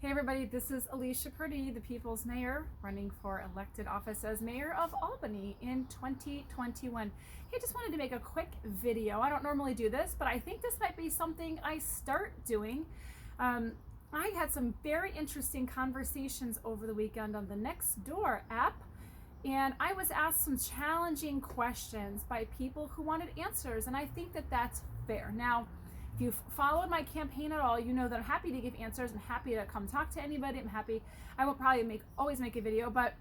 Hey everybody, this is Alicia Purdy, the People's Mayor, running for elected office as Mayor of Albany in 2021. Hey, just wanted to make a quick video. I don't normally do this, but I think this might be something I start doing. I had some very interesting conversations over the weekend on the Nextdoor app, and I was asked some challenging questions by people who wanted answers, and I think that that's fair. Now, if you've followed my campaign at all, you know that I'm happy to give answers. I'm happy to come talk to anybody. I will probably always make a video, but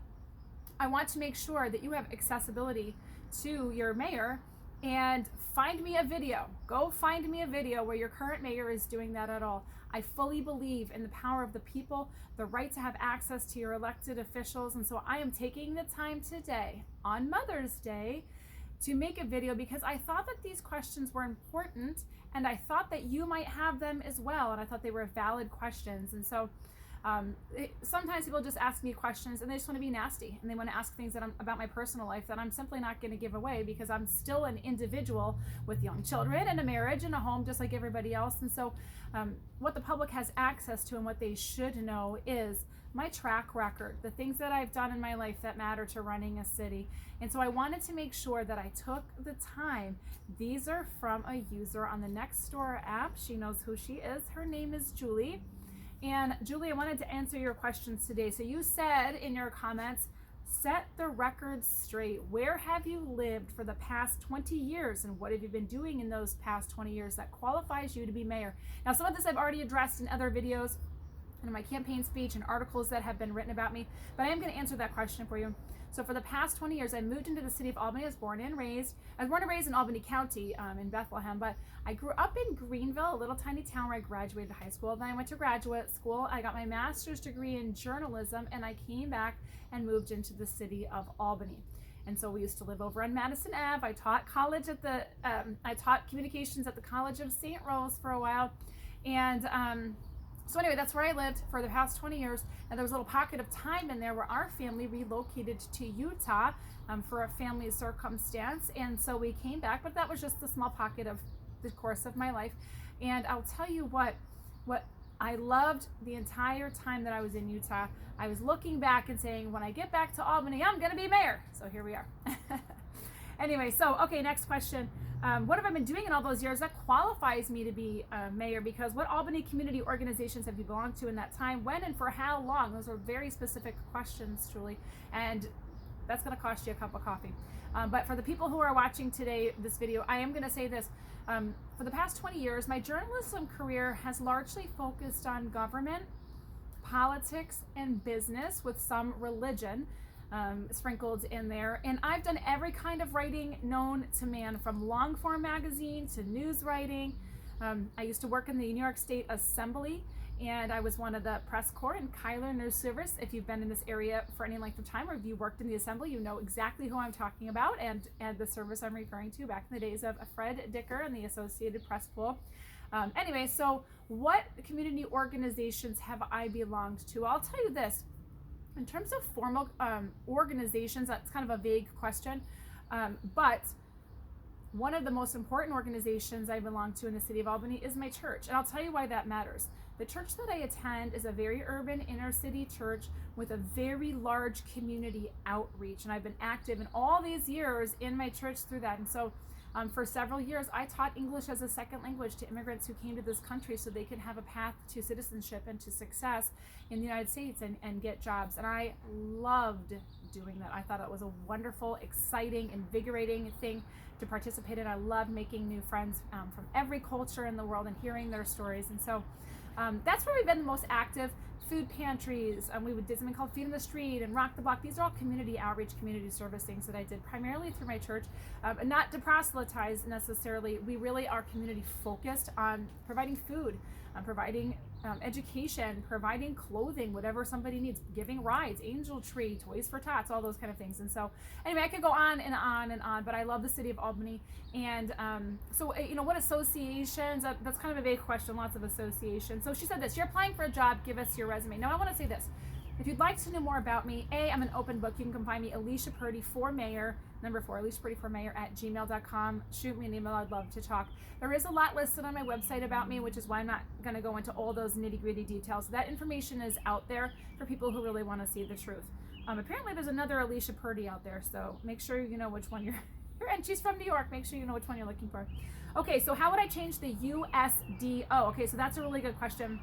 I want to make sure that you have accessibility to your mayor, and find me a video. Go find me a video where your current mayor is doing that at all. I fully believe in the power of the people, the right to have access to your elected officials. And so I am taking the time today on Mother's Day to make a video because I thought that these questions were important, and I thought that you might have them as well, and I thought they were valid questions. And so sometimes people just ask me questions and they just want to be nasty, and they want to ask things about my personal life that I'm simply not going to give away, because I'm still an individual with young children and a marriage and a home just like everybody else. And so what the public has access to and what they should know is my track record, the things that I've done in my life that matter to running a city. And so I wanted to make sure that I took the time. These are from a user on the Nextdoor app. She knows who she is. Her name is Julie. And Julie, I wanted to answer your questions today. So you said in your comments, set the record straight. Where have you lived for the past 20 years, and what have you been doing in those past 20 years that qualifies you to be mayor? Now, some of this I've already addressed in other videos, in my campaign speech and articles that have been written about me, but I am going to answer that question for you. So for the past 20 years, I moved into the city of Albany. I was born and raised in Albany County, in Bethlehem, but I grew up in Greenville, a little tiny town where I graduated high school. Then I went to graduate school. I got my master's degree in journalism, and I came back and moved into the city of Albany. And so we used to live over on Madison Ave. I taught I taught communications at the College of St. Rose for a while, and so anyway, that's where I lived for the past 20 years. And there was a little pocket of time in there where our family relocated to Utah for a family circumstance. And so we came back, but that was just a small pocket of the course of my life. And I'll tell you what I loved the entire time that I was in Utah. I was looking back and saying, when I get back to Albany, I'm going to be mayor. So here we are. Anyway, so, okay, next question. What have I been doing in all those years that qualifies me to be mayor? Because what Albany community organizations have you belonged to in that time? When and for how long? Those are very specific questions, Julie, and that's going to cost you a cup of coffee. But for the people who are watching today, this video, I am going to say this. For the past 20 years, my journalism career has largely focused on government, politics, and business, with some religion sprinkled in there. And I've done every kind of writing known to man, from long form magazine to news writing. I used to work in the New York State Assembly, and I was one of the press corps in Kyler News Service. If you've been in this area for any length of time, or if you worked in the Assembly, you know exactly who I'm talking about, and the service I'm referring to back in the days of Fred Dicker and the Associated Press Pool. Anyway, so what community organizations have I belonged to? I'll tell you this. In terms of formal organizations, that's kind of a vague question, but one of the most important organizations I belong to in the city of Albany is my church, and I'll tell you why that matters. The church that I attend is a very urban inner city church with a very large community outreach, and I've been active in all these years in my church through that. And so for several years, I taught English as a second language to immigrants who came to this country so they could have a path to citizenship and to success in the United States and get jobs. And I loved doing that. I thought it was a wonderful, exciting, invigorating thing to participate in. I loved making new friends from every culture in the world and hearing their stories. And so that's where we've been the most active. Food pantries, we did something called Feed in the Street and Rock the Block. These are all community outreach, community service things that I did primarily through my church, not to proselytize necessarily. We really are community focused on providing food, providing education, providing clothing, whatever somebody needs, giving rides, Angel Tree, Toys for Tots, all those kind of things. And so anyway, I could go on and on and on, but I love the city of Albany. And so, what associations, that's kind of a vague question, lots of associations. So she said this: you're applying for a job, give us your resume. Now I want to say this. If you'd like to know more about me, I'm an open book. You can find me Alicia Purdy for Mayor, number 4, Alicia Purdy for Mayor at gmail.com. Shoot me an email. I'd love to talk. There is a lot listed on my website about me, which is why I'm not going to go into all those nitty-gritty details. That information is out there for people who really want to see the truth. Apparently there's another Alicia Purdy out there, so make sure you know which one you're and she's from New York. Make sure you know which one you're looking for. Okay, so how would I change the USDO? Okay, so that's a really good question.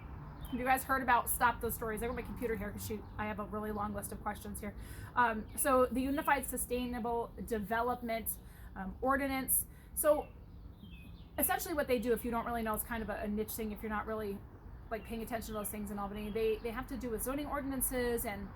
Have you guys heard about Stop Those Stories? I got my computer here because I have a really long list of questions here. So the Unified Sustainable Development Ordinance. So essentially what they do, if you don't really know, it's kind of a niche thing if you're not really like paying attention to those things in Albany. They have to do with zoning ordinances and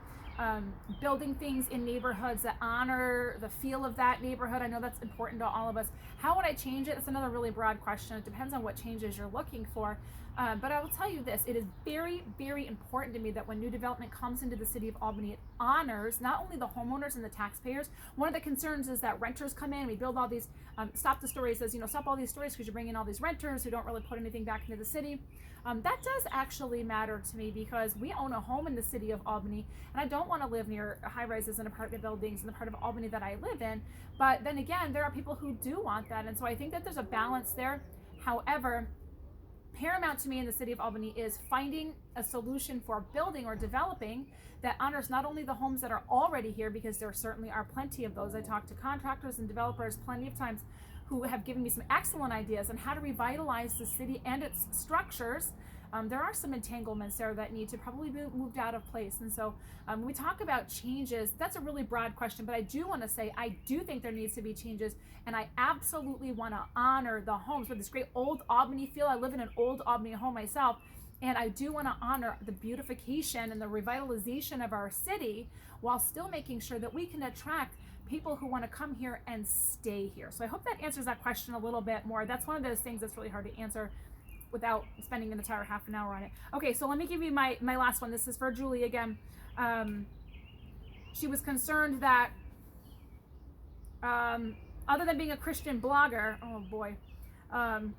building things in neighborhoods that honor the feel of that neighborhood. I know that's important to all of us. How would I change it? It's another really broad question. It depends on what changes you're looking for. But I will tell you this, it is very, very important to me that when new development comes into the city of Albany, it honors not only the homeowners and the taxpayers. One of the concerns is that renters come in, we build all these, Stop the Stories says, stop all these stories because you're bringing all these renters who don't really put anything back into the city. That does actually matter to me because we own a home in the city of Albany, and I don't want to live near high-rises and apartment buildings in the part of Albany that I live in. But then again, there are people who do want that, and so I think that there's a balance there. However, paramount to me in the city of Albany is finding a solution for building or developing that honors not only the homes that are already here, because there certainly are plenty of those. I talk to contractors and developers plenty of times who have given me some excellent ideas on how to revitalize the city and its structures. There are some entanglements there that need to probably be moved out of place. And so when we talk about changes, that's a really broad question, but I do want to say I do think there needs to be changes, and I absolutely want to honor the homes with this great old Albany feel. I live in an old Albany home myself, and I do want to honor the beautification and the revitalization of our city while still making sure that we can attract people who want to come here and stay here. So I hope that answers that question a little bit more. That's one of those things that's really hard to answer without spending an entire half an hour on it. Okay, so let me give you my last one. This is for Julie again. She was concerned that other than being a Christian blogger, oh boy,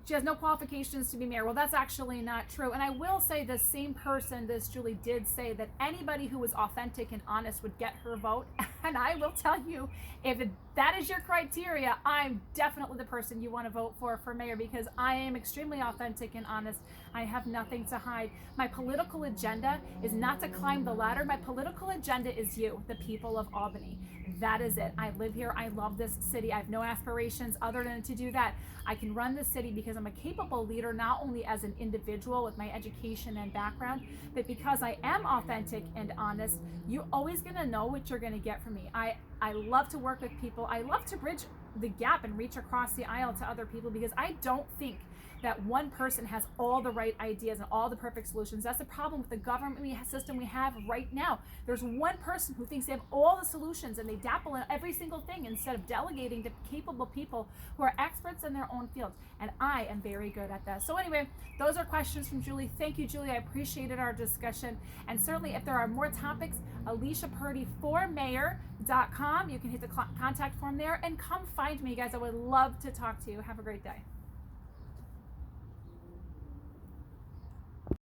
she has no qualifications to be mayor. Well, that's actually not true. And I will say the same person, this Julie, did say that anybody who was authentic and honest would get her vote. And I will tell you, if that is your criteria, I'm definitely the person you want to vote for mayor, because I am extremely authentic and honest. I have nothing to hide. My political agenda is not to climb the ladder. My political agenda is you, the people of Albany. That is it. I live here. I love this city. I have no aspirations other than to do that. I can run the city because I'm a capable leader, not only as an individual with my education and background, but because I am authentic and honest. You're always going to know what you're going to get from me. I love to work with people. I love to bridge the gap and reach across the aisle to other people, because I don't think that one person has all the right ideas and all the perfect solutions. That's the problem with the government system we have right now. There's one person who thinks they have all the solutions and they dabble in every single thing instead of delegating to capable people who are experts in their own fields. And I am very good at that. So anyway, those are questions from Julie. Thank you, Julie. I appreciated our discussion. And certainly if there are more topics, AliciaPurdyForMayor.com. You can hit the contact form there and come find me, guys. I would love to talk to you. Have a great day.